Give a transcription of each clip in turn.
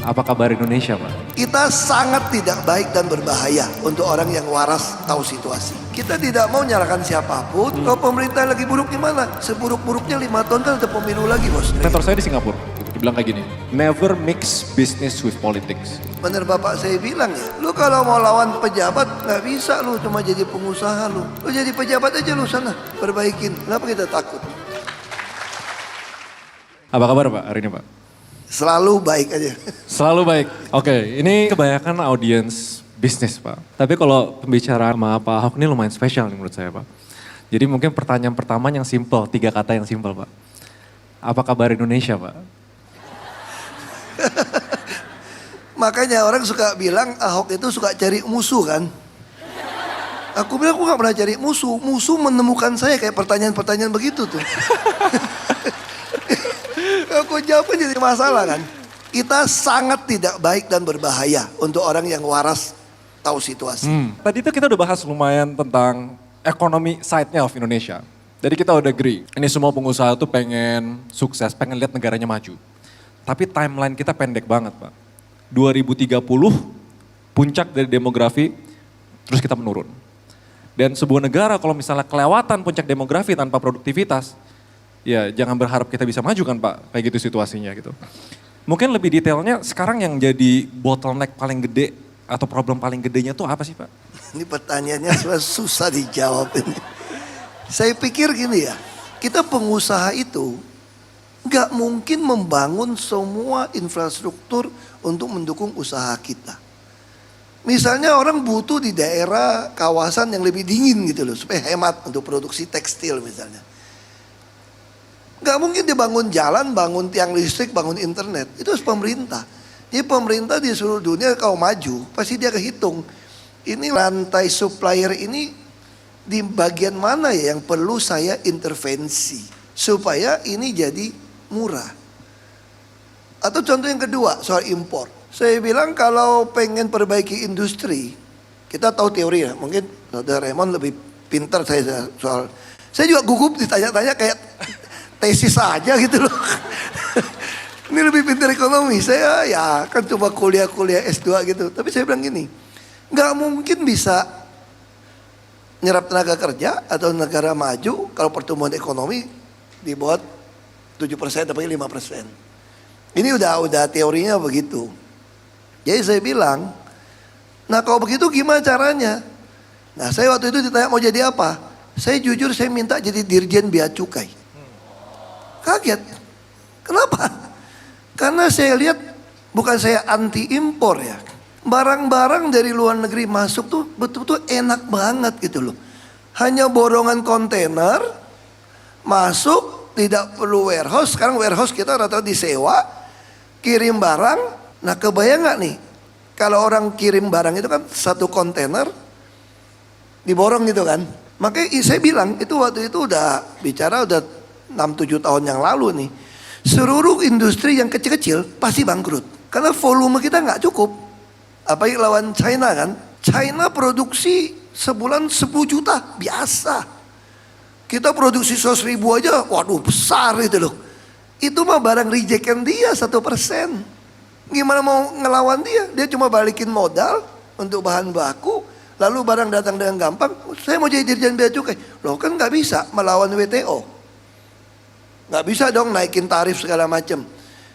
Apa kabar Indonesia, Pak? Kita sangat tidak baik dan berbahaya untuk orang yang waras tahu situasi. Kita tidak mau nyalakan siapapun. Kalau pemerintah lagi buruk gimana? Seburuk-buruknya 5 tahun kan ada pemilu lagi, bos. Mentor saya di Singapura, dibilang kayak gini, never mix business with politics. Bener bapak saya bilang ya, lu kalau mau lawan pejabat nggak bisa, lu cuma jadi pengusaha lu. Lu jadi pejabat aja lu sana, perbaikin. Kenapa kita takut? Apa kabar Pak hari ini Pak? Selalu baik aja. Selalu baik. Oke, ini kebanyakan audiens bisnis Pak. Tapi kalau pembicaraan sama Pak Ahok ini lumayan spesial nih menurut saya Pak. Jadi mungkin pertanyaan pertama yang simple, 3 kata yang simple Pak. Apa kabar Indonesia Pak? Makanya orang suka bilang Ahok itu suka cari musuh kan. Aku bilang aku gak pernah cari musuh. Musuh menemukan saya kayak pertanyaan-pertanyaan begitu tuh. Aku jawabnya jadi masalah kan. Kita sangat tidak baik dan berbahaya untuk orang yang waras tahu situasi. Tadi itu kita udah bahas lumayan tentang ekonomi side-nya of Indonesia. Jadi kita udah agree, ini semua pengusaha tuh pengen sukses, pengen lihat negaranya maju. Tapi timeline kita pendek banget Pak. 2030 puncak dari demografi, terus kita menurun. Dan sebuah negara kalau misalnya kelewatan puncak demografi tanpa produktivitas, ya jangan berharap kita bisa maju kan Pak, kayak gitu situasinya gitu. Mungkin lebih detailnya sekarang yang jadi bottleneck paling gede atau problem paling gedenya tuh apa sih Pak? Ini pertanyaannya susah dijawab ini. Saya pikir gini ya, kita pengusaha itu nggak mungkin membangun semua infrastruktur untuk mendukung usaha kita. Misalnya orang butuh di daerah kawasan yang lebih dingin gitu loh, supaya hemat untuk produksi tekstil misalnya. Gak mungkin dibangun jalan, bangun tiang listrik, bangun internet. Itu harus pemerintah. Jadi pemerintah di seluruh dunia kalau maju, pasti dia kehitung. Ini rantai supplier ini di bagian mana ya yang perlu saya intervensi. Supaya ini jadi murah. Atau contoh yang kedua soal impor. Saya bilang kalau pengen perbaiki industri, kita tahu teori ya. Mungkin Saudara Raymond lebih pintar saya soal. Saya juga gugup ditanya-tanya kayak tesis aja gitu loh. Ini lebih pintar ekonomi. Saya ya kan coba kuliah-kuliah S2 gitu. Tapi saya bilang gini, nggak mungkin bisa nyerap tenaga kerja atau negara maju kalau pertumbuhan ekonomi di bawah 7% atau 5%. Ini udah teorinya begitu. Jadi saya bilang, nah kalau begitu gimana caranya? Nah saya waktu itu ditanya mau jadi apa? Saya jujur saya minta jadi dirjen bea cukai. Kaget. Kenapa? Karena saya lihat bukan saya anti impor ya. Barang-barang dari luar negeri masuk tuh betul-betul enak banget gitu loh. Hanya borongan kontainer masuk, tidak perlu warehouse. Sekarang warehouse kita rata-rata disewa, kirim barang. Nah kebayang gak nih, kalau orang kirim barang itu kan satu kontainer diborong gitu kan. Makanya saya bilang itu waktu itu udah bicara udah 6-7 tahun yang lalu nih. Seluruh industri yang kecil-kecil pasti bangkrut. Karena volume kita gak cukup. Apalagi lawan China kan. China produksi sebulan 10 juta, biasa. Kita produksi 100 ribu aja, waduh besar itu loh. Itu mah barang rejekan dia 1%. Gimana mau ngelawan dia? Dia cuma balikin modal untuk bahan baku. Lalu barang datang dengan gampang. Saya mau jadi dirjen bea cukai. Loh kan gak bisa melawan WTO. Gak bisa dong naikin tarif segala macam.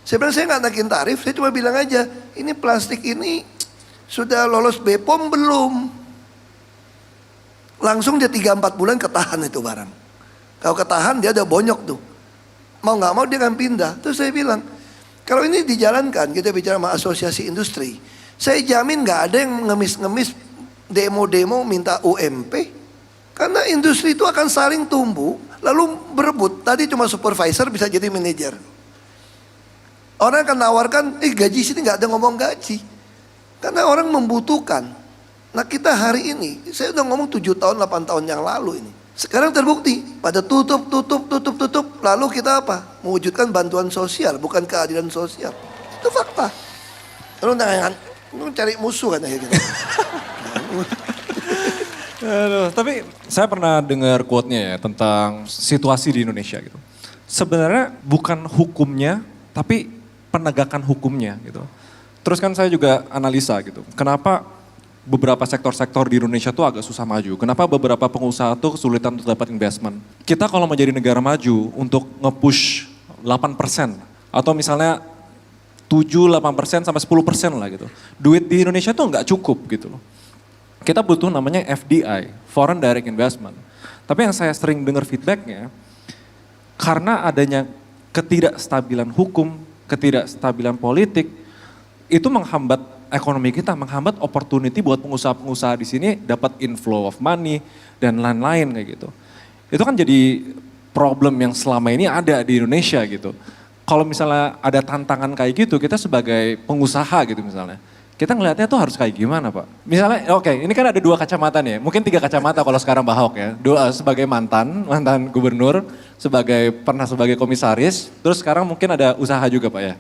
Saya bilang saya gak naikin tarif. Saya cuma bilang aja, ini plastik ini sudah lolos BPOM belum? Langsung dia 3-4 bulan ketahan itu barang. Kalau ketahan dia udah bonyok tuh. Mau gak mau dia akan pindah. Terus saya bilang, kalau ini dijalankan, kita bicara sama asosiasi industri, saya jamin gak ada yang ngemis-ngemis demo-demo minta UMP. Karena industri itu akan saling tumbuh, lalu berebut. Tadi cuma supervisor bisa jadi manajer. Orang akan nawarkan, gaji sini gak ada ngomong gaji. Karena orang membutuhkan. Nah kita hari ini, saya udah ngomong 7 tahun, 8 tahun yang lalu ini. Sekarang terbukti, pada tutup. Lalu kita apa? Mewujudkan bantuan sosial, bukan keadilan sosial. Itu fakta. Lalu jangan, lu cari musuh kan kayak gitu. Aduh, tapi saya pernah dengar quote-nya ya tentang situasi di Indonesia gitu. Sebenarnya bukan hukumnya, tapi penegakan hukumnya gitu. Terus kan saya juga analisa gitu, kenapa beberapa sektor-sektor di Indonesia tuh agak susah maju. Kenapa beberapa pengusaha tuh kesulitan untuk dapat investment. Kita kalau mau jadi negara maju untuk nge-push 8% atau misalnya 7-8% sampai 10% lah gitu. Duit di Indonesia tuh nggak cukup gitu loh. Kita butuh namanya FDI, Foreign Direct Investment. Tapi yang saya sering dengar feedbacknya, karena adanya ketidakstabilan hukum, ketidakstabilan politik, itu menghambat ekonomi kita, menghambat opportunity buat pengusaha-pengusaha di sini dapat inflow of money dan lain-lain kayak gitu. Itu kan jadi problem yang selama ini ada di Indonesia gitu. Kalau misalnya ada tantangan kayak gitu, kita sebagai pengusaha gitu misalnya, kita ngelihatnya tuh harus kayak gimana Pak? Misalnya, oke, ini kan ada 2 kacamata nih, mungkin 3 kacamata kalau sekarang Pak Ahok ya. Sebagai mantan gubernur, pernah sebagai komisaris, terus sekarang mungkin ada usaha juga Pak ya.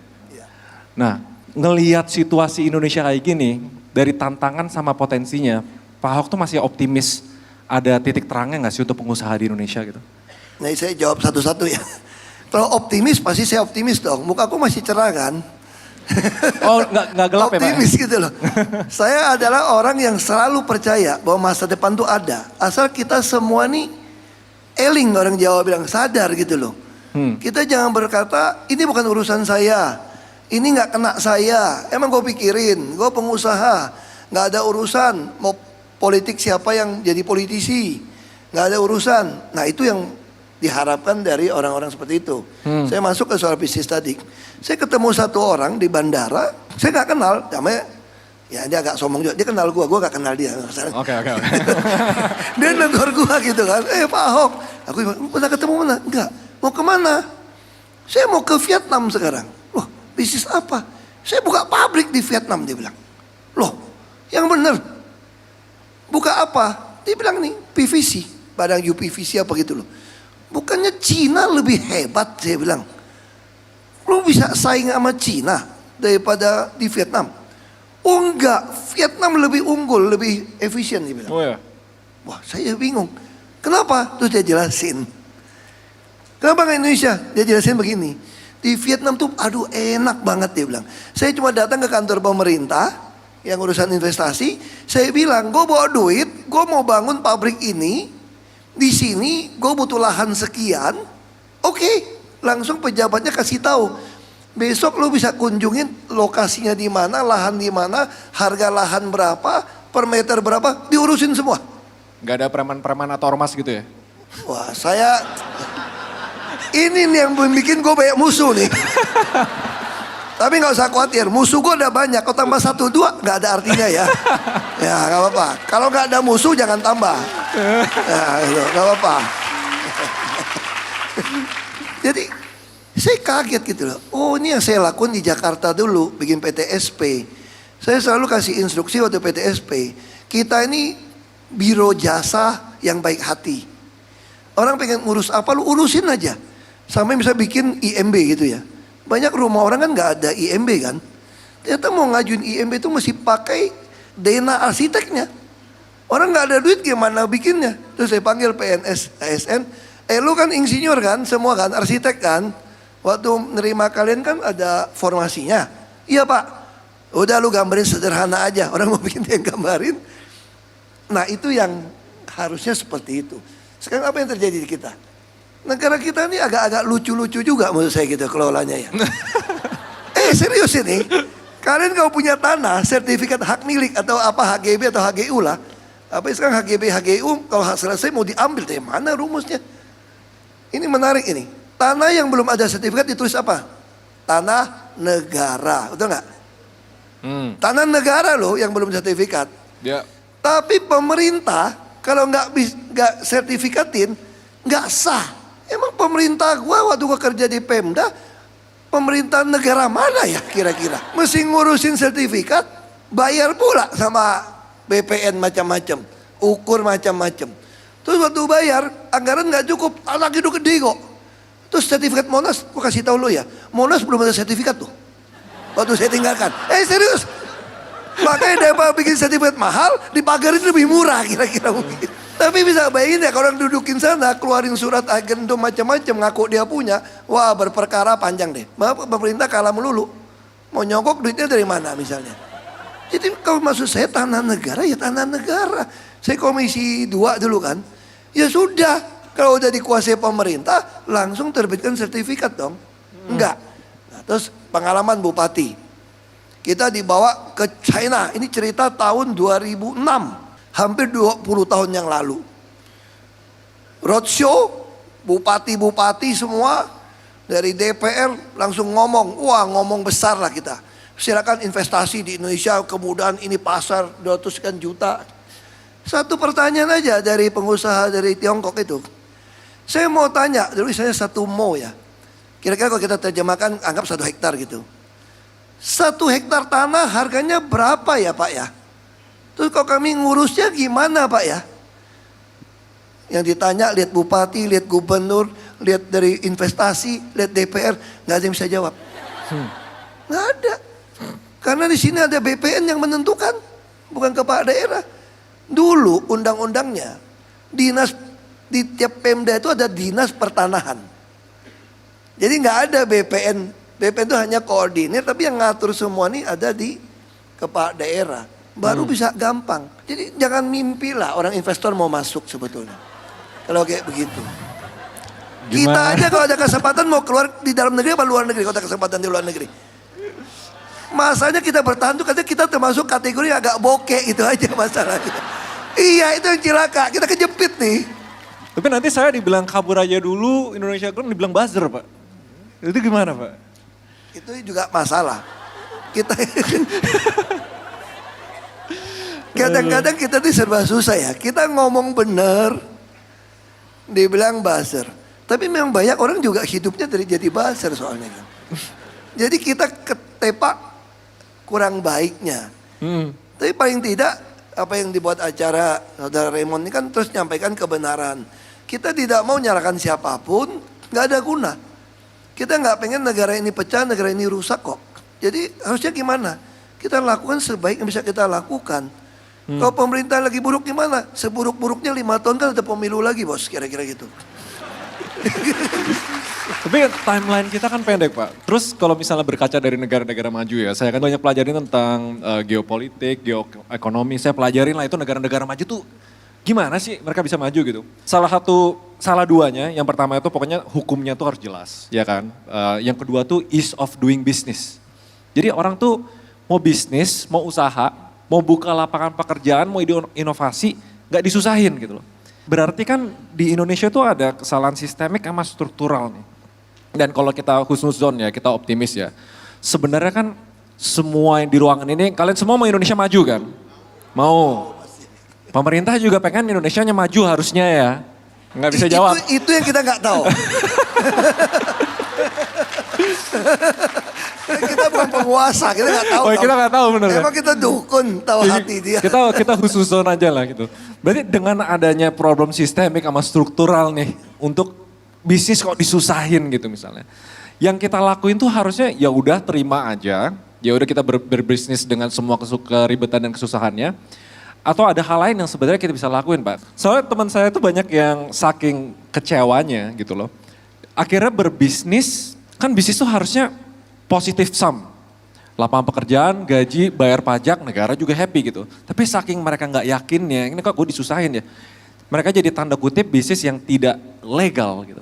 Nah, ngelihat situasi Indonesia kayak gini, dari tantangan sama potensinya, Pak Ahok tuh masih optimis ada titik terangnya nggak sih untuk pengusaha di Indonesia gitu? Nah saya jawab satu-satu ya. Kalau optimis pasti saya optimis dong, muka aku masih cerah kan. Oh nggak gelap ya Pak? Optimis gitu loh. Saya adalah orang yang selalu percaya bahwa masa depan tuh ada. Asal kita semua nih eling, orang Jawa bilang, sadar gitu loh. Kita jangan berkata ini bukan urusan saya, ini nggak kena saya. Emang gue pikirin, gue pengusaha, nggak ada urusan mau politik siapa yang jadi politisi, nggak ada urusan. Nah itu yang diharapkan dari orang-orang seperti itu. Saya masuk ke soal bisnis tadi. Saya ketemu satu orang di bandara, saya nggak kenal, namanya, ya dia agak sombong juga. Dia kenal gue gak kenal dia. Oke. Dia negor gue gitu kan, Pak Ahok, aku pernah ketemu mana? Enggak, mau kemana? Saya mau ke Vietnam sekarang. Loh, bisnis apa? Saya buka pabrik di Vietnam, dia bilang. Loh, yang bener, buka apa? Dia bilang nih, PVC, badang UPVC apa gitu loh. Bukannya Cina lebih hebat, saya bilang. Lu bisa saing sama Cina daripada di Vietnam. Oh enggak, Vietnam lebih unggul, lebih efisien, dia bilang. Oh ya? Wah, saya bingung. Kenapa? Terus dia jelasin. Kenapa nggak Indonesia? Dia jelasin begini. Di Vietnam tuh, aduh enak banget, dia bilang. Saya cuma datang ke kantor pemerintah yang urusan investasi. Saya bilang, gue bawa duit, gue mau bangun pabrik ini. Di sini gue butuh lahan sekian. Oke, langsung pejabatnya kasih tahu. Besok lu bisa kunjungin lokasinya di mana, lahan di mana, harga lahan berapa, per meter berapa, diurusin semua. Gak ada preman-preman atau ormas gitu ya? Wah, saya ini nih yang bikin gue banyak musuh nih. Tapi nggak usah khawatir, musuh gue udah banyak. Kau tambah 1, 2 nggak ada artinya ya. Ya nggak apa-apa. Kalau nggak ada musuh jangan tambah. Ya gitu, nggak apa-apa. Jadi saya kaget gitu loh. Oh ini yang saya lakukan di Jakarta dulu, bikin PTSP. Saya selalu kasih instruksi waktu PTSP. Kita ini biro jasa yang baik hati. Orang pengen ngurus apa, lu urusin aja. Sampai bisa bikin IMB gitu ya. Banyak rumah orang kan nggak ada IMB kan. Ternyata mau ngajuin IMB itu mesti pakai dana arsiteknya. Orang nggak ada duit gimana bikinnya. Terus saya panggil PNS, ASN. Lu kan insinyur kan, semua kan, arsitek kan. Waktu nerima kalian kan ada formasinya. Iya Pak. Udah lu gambarin sederhana aja. Orang mau bikin dia gambarin. Nah itu yang harusnya seperti itu. Sekarang apa yang terjadi di kita? Negara kita ini agak-agak lucu-lucu juga menurut saya gitu kelolanya ya. Serius ini. Kalian kalau punya tanah, sertifikat hak milik atau apa HGB atau HGU lah. Apa sekarang HGB, HGU kalau selesai mau diambil dari mana rumusnya? Ini menarik ini. Tanah yang belum ada sertifikat ditulis apa? Tanah negara, betul nggak? Tanah negara loh yang belum sertifikat. Ya. Tapi pemerintah kalau nggak sertifikatin nggak sah. Emang pemerintah gua waktu gua kerja di Pemda, pemerintah negara mana ya kira-kira? Mesti ngurusin sertifikat, bayar pula sama BPN macam-macam, ukur macam-macam. Terus waktu bayar, anggaran nggak cukup, anak itu gede kok. Terus sertifikat Monas, gua kasih tahu lo ya, Monas belum ada sertifikat tuh. Waktu saya tinggalkan, serius. Makanya daripada bikin sertifikat mahal, dipagarin lebih murah kira-kira mungkin. Tapi bisa bayangin ya kalau orang dudukin sana, keluarin surat agendum macam-macam, ngaku dia punya, wah berperkara panjang deh. Pemerintah kalah melulu. Mau nyogok duitnya dari mana misalnya. Jadi kalau maksud saya tanah negara ya tanah negara. Saya komisi 2 dulu kan. Ya sudah, kalau udah dikuasai pemerintah langsung terbitkan sertifikat dong. Enggak. Nah, terus pengalaman bupati. Kita dibawa ke China, ini cerita tahun 2006. Hampir 20 tahun yang lalu. Roadshow, bupati-bupati semua dari DPR langsung ngomong, wah ngomong besar lah kita. Silakan investasi di Indonesia, kemudahan ini pasar 200 sekian juta. Satu pertanyaan aja dari pengusaha dari Tiongkok itu. Saya mau tanya, dulu saya 1 mo ya. Kira-kira kalau kita terjemahkan anggap 1 hektar gitu. 1 hektar tanah harganya berapa ya Pak ya? Terus kalau kami ngurusnya gimana Pak ya? Yang ditanya lihat bupati, lihat gubernur, lihat dari investasi, lihat DPR, nggak ada yang bisa jawab. Nggak ada. Karena di sini ada BPN yang menentukan, bukan kepala daerah. Dulu undang-undangnya, dinas di tiap Pemda itu ada dinas pertanahan. Jadi nggak ada BPN. BPN itu hanya koordinir, tapi yang ngatur semua ini ada di kepala daerah. Baru bisa gampang. Jadi jangan mimpi lah orang investor mau masuk sebetulnya. Kalau kayak begitu. Kita aja kalau ada kesempatan mau keluar di dalam negeri apa luar negeri, kalau ada kesempatan di luar negeri. Masanya kita bertahan tuh karena kita termasuk kategori agak bokeh itu aja masalahnya. Iya itu yang cilaka, kita kejepit nih. Tapi nanti saya dibilang kabur aja dulu, Indonesia Ground dibilang buzzer Pak. Itu gimana Pak? Itu juga masalah. Kita kadang-kadang kita tuh serba susah ya. Kita ngomong bener, dibilang buzzer. Tapi memang banyak orang juga hidupnya dari jadi buzzer soalnya kan. Jadi kita ketepak kurang baiknya. Tapi paling tidak apa yang dibuat acara Saudara Raymond ini kan terus nyampaikan kebenaran. Kita tidak mau nyalakan siapapun, nggak ada guna. Kita nggak pengen negara ini pecah, negara ini rusak kok. Jadi harusnya gimana? Kita lakukan sebaik yang bisa kita lakukan. Kalau pemerintah lagi buruk gimana? Seburuk-buruknya 5 tahun kan ada pemilu lagi bos, kira-kira gitu. Tapi timeline kita kan pendek Pak. Terus kalau misalnya berkaca dari negara-negara maju ya, saya kan banyak pelajarin tentang geopolitik, geoekonomi. Saya pelajarin lah itu negara-negara maju tuh gimana sih mereka bisa maju gitu. Salah duanya, yang pertama itu pokoknya hukumnya tuh harus jelas, ya kan. Yang kedua tuh ease of doing business. Jadi orang tuh mau bisnis, mau usaha, mau buka lapangan pekerjaan, mau inovasi, nggak disusahin gitu loh. Berarti kan di Indonesia tuh ada kesalahan sistemik sama struktural nih. Dan kalau kita husnuzon ya, kita optimis ya. Sebenarnya kan semua yang di ruangan ini, kalian semua mau Indonesia maju kan? Mau. Pemerintah juga pengen Indonesianya maju harusnya ya. Nggak bisa jawab. Itu yang kita nggak tahu. Kita bukan penguasa, kita nggak tahu. Oh, kita nggak tahu bener. Emang kita dukun, tahu hati dia. Kita husnuzon aja lah gitu. Berarti dengan adanya problem sistemik sama struktural nih untuk bisnis kok disusahin gitu misalnya. Yang kita lakuin tuh harusnya ya udah terima aja. Ya udah kita berbisnis dengan semua keribetan dan kesusahannya. Atau ada hal lain yang sebenarnya kita bisa lakuin Pak. Soalnya teman saya tuh banyak yang saking kecewanya gitu loh. Akhirnya berbisnis, kan bisnis tuh harusnya positive sum. Lapangan pekerjaan, gaji, bayar pajak, negara juga happy gitu. Tapi saking mereka nggak yakinnya, ini kok gue disusahin ya. Mereka jadi tanda kutip bisnis yang tidak legal gitu.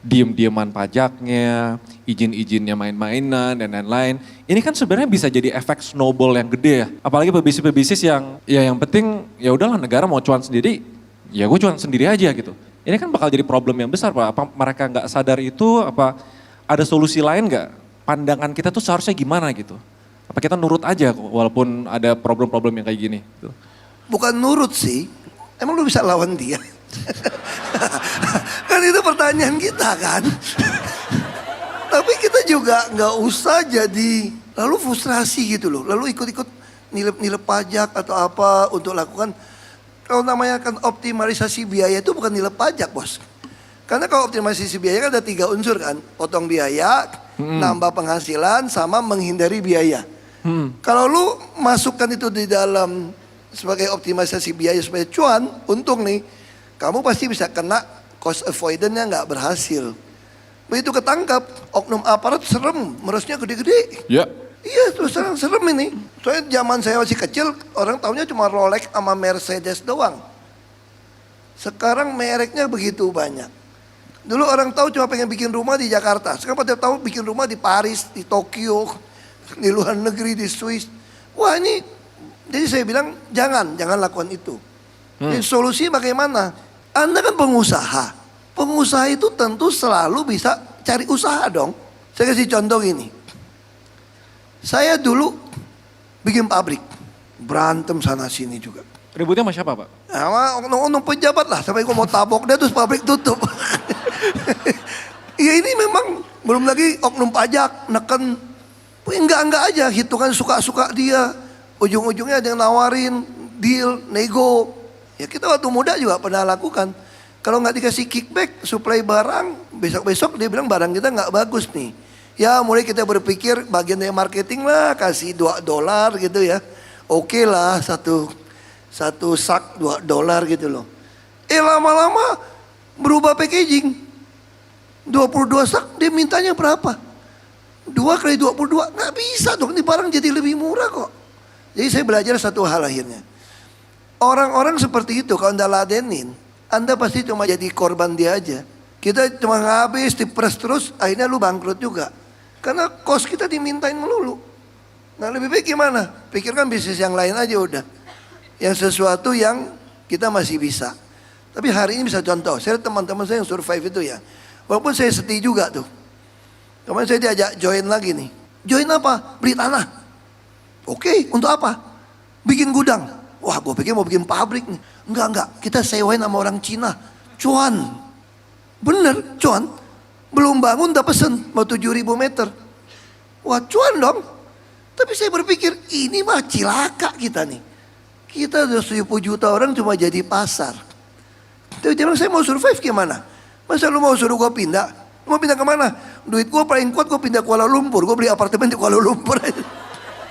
Diem-dieman pajaknya, izin-izinnya main-mainan dan lain-lain. Ini kan sebenarnya bisa jadi efek snowball yang gede ya. Apalagi pebisnis-pebisnis yang ya yang penting ya udahlah negara mau cuan sendiri, ya gue cuan sendiri aja gitu. Ini kan bakal jadi problem yang besar Pak. Apa mereka nggak sadar itu, apa ada solusi lain nggak? Pandangan kita tuh seharusnya gimana gitu? Apa kita nurut aja walaupun ada problem-problem yang kayak gini? Gitu. Bukan nurut sih, emang lu bisa lawan dia? Kan itu pertanyaan kita kan. Tapi kita juga nggak usah jadi lalu frustrasi gitu loh. Lalu ikut-ikut nilep-nilep pajak atau apa untuk lakukan. Kalau namanya kan optimalisasi biaya itu bukan nilep pajak bos. Karena kalau optimalisasi biaya kan ada 3 unsur kan. Potong biaya, nambah penghasilan, sama menghindari biaya. Kalau lu masukkan itu di dalam sebagai optimalisasi biaya supaya cuan, untung nih. Kamu pasti bisa kena cost avoidance-nya nggak berhasil. Begitu ketangkap, oknum aparat serem, merosnya gede-gede. Ya. Iya, terus terang serem ini. Soalnya zaman saya masih kecil, orang tahunya cuma Rolex sama Mercedes doang. Sekarang mereknya begitu banyak. Dulu orang tahu cuma pengen bikin rumah di Jakarta. Sekarang pada tahu bikin rumah di Paris, di Tokyo, di luar negeri, di Swiss. Wah ini, jadi saya bilang jangan lakukan itu. Jadi solusi bagaimana? Anda kan pengusaha. Pengusaha itu tentu selalu bisa cari usaha dong. Saya kasih contoh gini. Saya dulu bikin pabrik. Berantem sana sini juga. Ributnya sama siapa Pak? Sama oknum pejabat lah. Sampai gue mau tabok dia terus pabrik tutup. Ya ini memang belum lagi oknum pajak neken. Enggak aja. Hitungan suka-suka dia. Ujung-ujungnya ada yang nawarin deal, nego. Ya kita waktu muda juga pernah lakukan. Kalau nggak dikasih kickback, supply barang, besok-besok dia bilang barang kita nggak bagus nih. Ya mulai kita berpikir bagian dari marketing lah, kasih $2 gitu ya. Oke lah satu sak $2 gitu loh. Lama-lama berubah packaging. 22 sak dia mintanya berapa? 2 kali 22, nggak bisa dong, ini barang jadi lebih murah kok. Jadi saya belajar satu hal akhirnya. Orang-orang seperti itu kalau Anda ladenin, Anda pasti cuma jadi korban dia aja. Kita cuma habis, diperes terus, akhirnya lu bangkrut juga. Karena kos kita dimintain melulu. Nah lebih baik gimana? Pikirkan bisnis yang lain aja udah. Yang sesuatu yang kita masih bisa. Tapi hari ini bisa contoh, saya teman-teman saya yang survive itu ya. Walaupun saya sedih juga tuh. Kemarin saya diajak join lagi nih. Join apa? Beli tanah. Oke, untuk apa? Bikin gudang. Wah gue pikir mau bikin pabrik nih. Enggak, kita sewain sama orang Cina. Cuan. Bener, cuan. Belum bangun udah pesen, mau 7.000 meter. Wah cuan dong. Tapi saya berpikir, ini mah cilaka kita nih. Kita udah 70 juta orang cuma jadi pasar. Tapi dia bilang, saya mau survive gimana? Masa lu mau suruh gue pindah? Lu mau pindah kemana? Duit gue paling kuat, gue pindah Kuala Lumpur. Gue beli apartemen di Kuala Lumpur.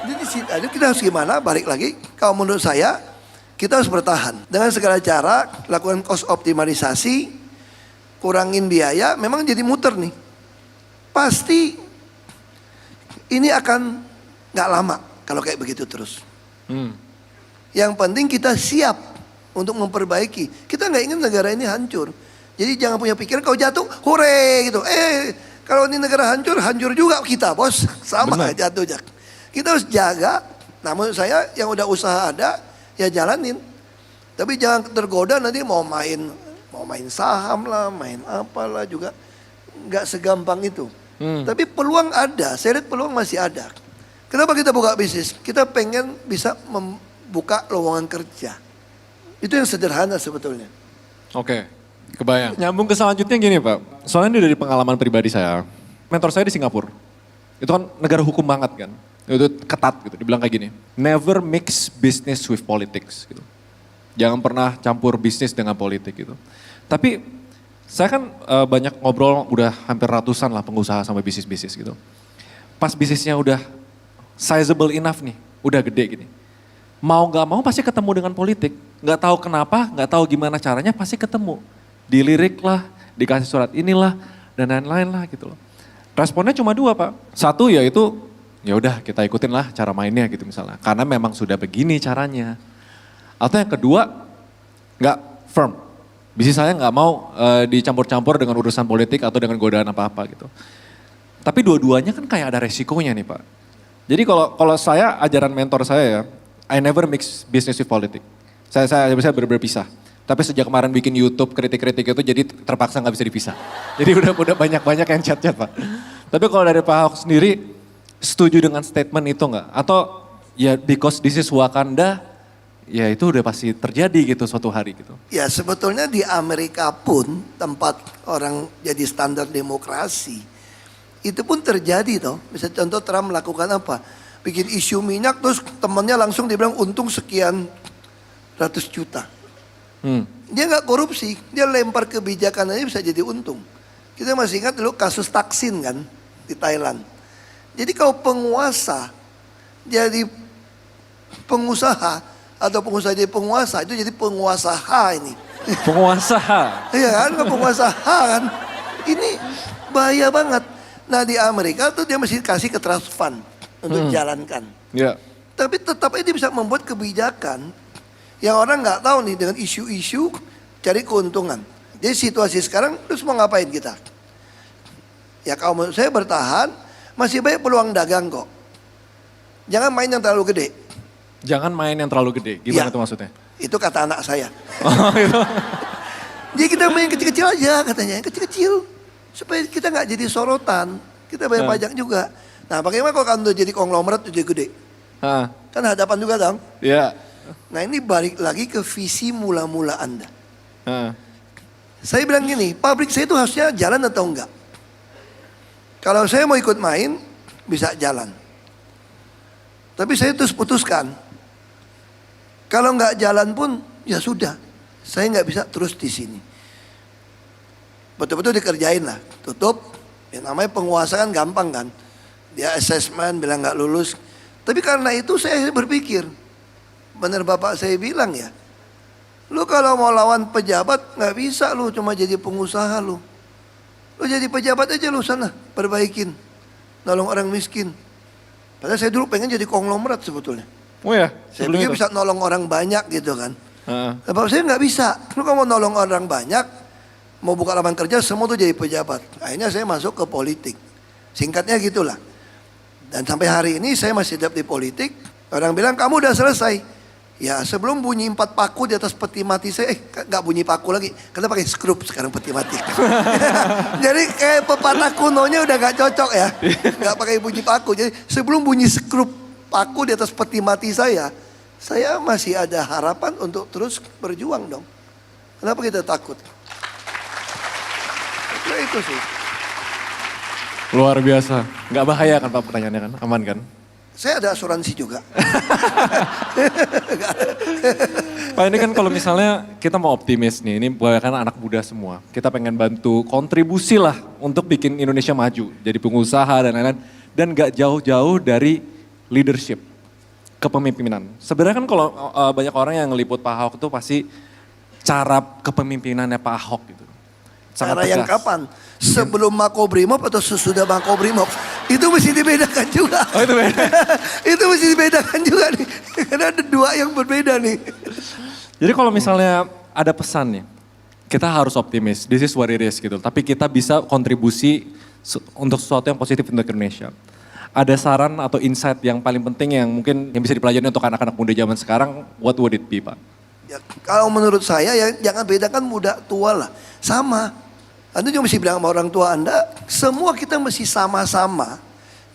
Jadi kita harus gimana? Balik lagi, kalau menurut saya, kita harus bertahan. Dengan segala cara, lakukan cost optimalisasi, kurangin biaya, memang jadi muter nih. Pasti ini akan gak lama kalau kayak begitu terus. Yang penting kita siap untuk memperbaiki. Kita gak ingin negara ini hancur. Jadi jangan punya pikiran kalau jatuh, hore gitu. Kalau ini negara hancur, hancur juga kita bos. Sama jatuh. Kita harus jaga. Namun saya yang udah usaha ada, ya jalanin. Tapi jangan tergoda nanti mau main saham lah, main apalah juga. Gak segampang itu. Tapi peluang ada, saya lihat peluang masih ada. Kenapa kita buka bisnis? Kita pengen bisa membuka lowongan kerja. Itu yang sederhana sebetulnya. Oke, kebayang. Nyambung ke selanjutnya gini Pak. Soalnya ini dari pengalaman pribadi saya. Mentor saya di Singapura. Itu kan negara hukum banget kan. Itu ketat gitu, dibilang kayak gini. Never mix business with politics gitu. Jangan pernah campur bisnis dengan politik gitu. Tapi saya kan banyak ngobrol udah hampir ratusan lah pengusaha sama bisnis-bisnis gitu. Pas bisnisnya udah sizable enough nih, udah gede gini. Mau gak mau pasti ketemu dengan politik. Gak tahu kenapa, gak tahu gimana caranya pasti ketemu. Dilirik lah, dikasih surat inilah, dan lain-lain lah gitu loh. Responnya cuma 2 Pak. Satu yaitu, ya udah kita ikutin lah cara mainnya gitu misalnya. Karena memang sudah begini caranya. Atau yang kedua, gak firm. Bisnis saya gak mau dicampur-campur dengan urusan politik atau dengan godaan apa-apa gitu. Tapi dua-duanya kan kayak ada resikonya nih Pak. Jadi kalau saya, ajaran mentor saya ya, I never mix business with politics. Saya benar-benar pisah. Tapi sejak kemarin bikin YouTube kritik-kritik itu jadi terpaksa nggak bisa dipisah. Jadi udah banyak-banyak yang chat-chat Pak. Tapi kalau dari Pak Ahok sendiri, setuju dengan statement itu nggak? Atau ya because this is Wakanda, ya itu udah pasti terjadi gitu suatu hari gitu. Ya sebetulnya di Amerika pun tempat orang jadi standar demokrasi, itu pun terjadi toh. Bisa contoh Trump melakukan apa? Bikin isu minyak terus temannya langsung dibilang untung sekian ratus juta. Dia nggak korupsi, dia lempar kebijakan aja bisa jadi untung. Kita masih ingat dulu kasus Taksin kan di Thailand. Jadi kalau penguasa jadi pengusaha atau pengusaha jadi penguasa itu jadi penguasa H ini. Penguasa. Iya kan, penguasa H kan. Ini bahaya banget. Nah di Amerika tuh dia mesti kasih ke trust fund. untuk dijalankan. Ya. Tapi tetap aja dia bisa membuat kebijakan yang orang nggak tahu nih dengan isu-isu cari keuntungan. Jadi situasi sekarang terus mau ngapain kita? Ya kalau menurut saya bertahan, masih banyak peluang dagang kok. Jangan main yang terlalu gede. Jangan main yang terlalu gede. Gimana Ya. tuh maksudnya? Itu kata anak saya. Oh, gitu. Jadi kita main kecil-kecil aja katanya, yang kecil-kecil. Supaya kita nggak jadi sorotan, kita bayar pajak juga. Nah bagaimana kalau kamu jadi konglomerat jadi gede? Ah, Kan hadapan juga dong. ya. Nah ini balik lagi ke visi mula-mula Anda. Ah, Saya bilang gini, pabrik saya itu harusnya jalan atau enggak? Kalau saya mau ikut main, bisa jalan. Tapi saya terus putuskan, kalau nggak jalan pun ya sudah, saya nggak bisa terus di sini. Betul-betul dikerjain lah, tutup. Ya namanya penguasa kan gampang kan. Dia assessment bilang nggak lulus. Tapi karena itu saya berpikir, benar bapak saya bilang ya, lu kalau mau lawan pejabat nggak bisa lu cuma jadi pengusaha lu. Lu jadi pejabat aja lu sana, perbaikin, nolong orang miskin. Padahal saya dulu pengen jadi konglomerat sebetulnya. oh ya. Saya sebelum pikir itu? bisa nolong orang banyak gitu kan. Ah, Bapak saya nggak bisa. Lu kalau mau nolong orang banyak, mau buka lapangan kerja, semua tuh jadi pejabat. Akhirnya saya masuk ke politik. Singkatnya gitulah. Dan sampai hari ini saya masih tetap di politik. Orang bilang kamu udah selesai. Ya sebelum bunyi 4 paku di atas peti mati saya, nggak bunyi paku lagi. Karena pakai skrup sekarang peti mati. Jadi kayak pepatah kunonya udah nggak cocok ya. Nggak pakai bunyi paku. Jadi sebelum bunyi skrup paku di atas peti mati saya masih ada harapan untuk terus berjuang dong. Kenapa kita takut? Ya itu sih. luar biasa. Nggak bahaya kan Pak pertanyaannya kan? Aman kan? Saya ada asuransi juga. Pak ini kan kalau misalnya kita mau optimis nih, ini kan anak muda semua. Kita pengen bantu kontribusi lah untuk bikin Indonesia maju. Jadi pengusaha dan lain-lain. Dan gak jauh-jauh dari leadership, kepemimpinan. Sebenarnya kan kalau banyak orang yang ngeliput Pak Ahok itu pasti cara kepemimpinannya Pak Ahok gitu. Cara yang kapan? Sebelum Makobrimob atau sesudah Makobrimob? Itu mesti dibedakan juga. Oh itu beda. Itu mesti dibedakan juga nih. Karena ada dua yang berbeda nih. Jadi kalau misalnya ada pesan nih, kita harus optimis, this is what it is gitu. Tapi kita bisa kontribusi untuk sesuatu yang positif untuk Indonesia. Ada saran atau insight yang paling penting yang mungkin yang bisa dipelajari untuk anak-anak muda zaman sekarang, what would it be Pak? Ya, kalau menurut saya ya jangan bedakan muda tua lah. Sama. Anda juga mesti bilang sama orang tua Anda, semua kita mesti sama-sama.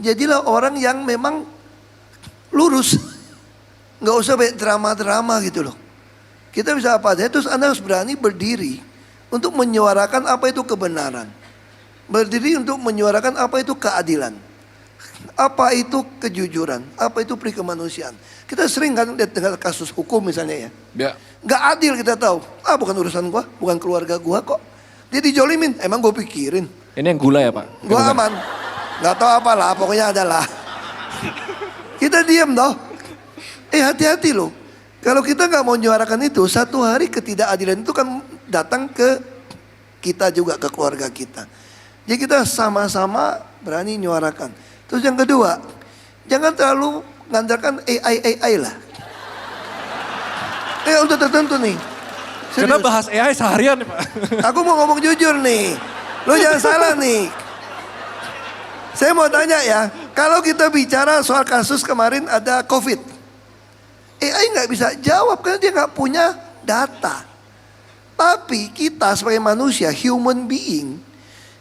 Jadilah orang yang memang lurus. Nggak usah banyak drama-drama gitu loh. Kita bisa apa aja, terus Anda harus berani berdiri untuk menyuarakan apa itu kebenaran. Berdiri untuk menyuarakan apa itu keadilan. Apa itu kejujuran, apa itu perikemanusiaan. Kita sering kan lihat dengan kasus hukum misalnya ya. Ya. Nggak adil kita tahu. Bukan urusan gua, bukan keluarga gua kok. Dia dijolimin, emang gue pikirin. Ini yang gula ya Pak? Gua aman. Nggak tahu apalah, pokoknya adalah. Kita diam toh. Hati-hati loh. Kalau kita nggak mau menyuarakan itu, satu hari ketidakadilan itu kan datang ke kita juga, ke keluarga kita. Jadi kita sama-sama berani menyuarakan. Terus yang kedua, jangan terlalu mengandalkan AI lah. Udah tertentu nih. Kita Serius. bahas AI seharian nih Pak. Aku mau ngomong jujur nih. Lo jangan salah nih. Saya mau tanya ya. Kalau kita bicara soal kasus kemarin ada COVID. AI nggak bisa jawab karena dia nggak punya data. Tapi kita sebagai manusia, human being.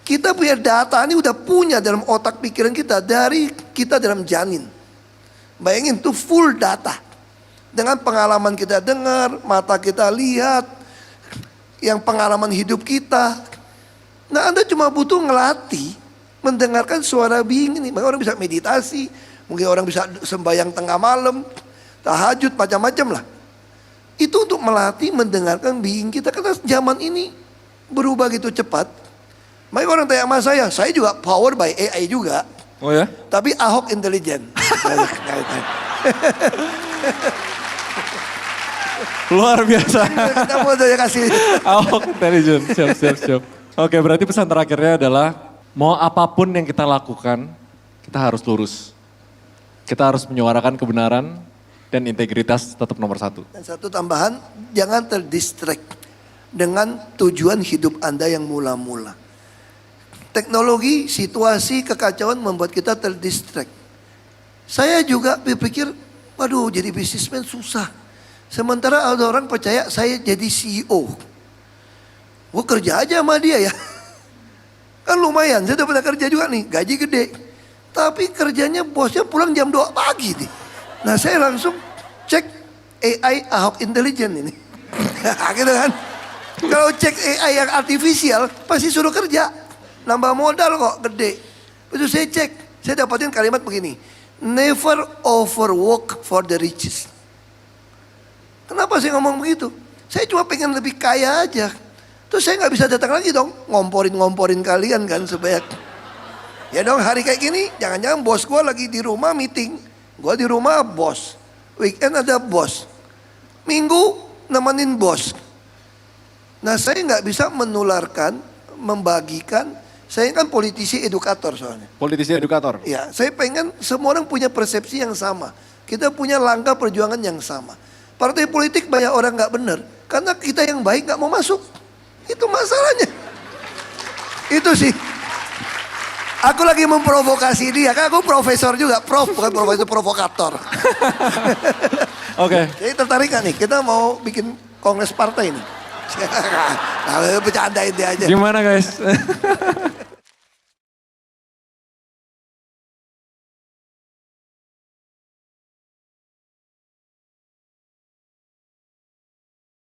Kita punya data ini udah punya dalam otak pikiran kita. Dari kita dalam janin. Bayangin tuh full data. Dengan pengalaman kita dengar, mata kita lihat. Yang pengalaman hidup kita. Nah Anda cuma butuh ngelatih mendengarkan suara being ini. Maka orang bisa meditasi, mungkin orang bisa sembahyang tengah malam, tahajud, macam-macam lah. Itu untuk melatih mendengarkan being kita. Karena zaman ini berubah gitu cepat. Makanya orang tanya sama saya juga power by AI juga. Oh ya? Tapi Ahok intelijen. Luar biasa. Kita mau saya kasih. Ahok intelligent, siap. Oke, berarti pesan terakhirnya adalah mau apapun yang kita lakukan, kita harus lurus. Kita harus menyuarakan kebenaran dan integritas tetap nomor satu. Dan satu tambahan, jangan terdistract dengan tujuan hidup Anda yang mula-mula. Teknologi, situasi, kekacauan membuat kita terdistract. Saya juga berpikir, waduh jadi bisnismen susah. Sementara ada orang percaya saya jadi CEO. Gue kerja aja sama dia ya. Kan lumayan, saya udah pernah kerja juga nih, gaji gede. Tapi kerjanya bosnya pulang jam 2 pagi nih. Nah saya langsung cek AI Ahok Intelligent ini. Gitu kan. Kalau cek AI yang artifisial, pasti suruh kerja. Nambah modal kok, gede. Itu saya cek, saya dapatin kalimat begini. Never overwork for the riches. Kenapa saya ngomong begitu? Saya cuma pengen lebih kaya aja. Terus saya nggak bisa datang lagi dong, ngomporin kalian kan supaya. Ya dong hari kayak gini, jangan-jangan bos gue lagi di rumah meeting. Gue di rumah bos. Weekend ada bos. Minggu nemenin bos. Nah saya nggak bisa menularkan, membagikan. Saya kan politisi edukator soalnya. Politisi edukator. Ya, saya pengen semua orang punya persepsi yang sama. Kita punya langkah perjuangan yang sama. Partai politik banyak orang nggak benar karena kita yang baik nggak mau masuk. Itu masalahnya. Itu sih. Aku lagi memprovokasi dia, kan aku profesor juga, bukan profesor, provokator. Oke. Jadi tertarik gak nih? Kita mau bikin kongres partai nih. Nah, bercandain dia aja. Gimana guys?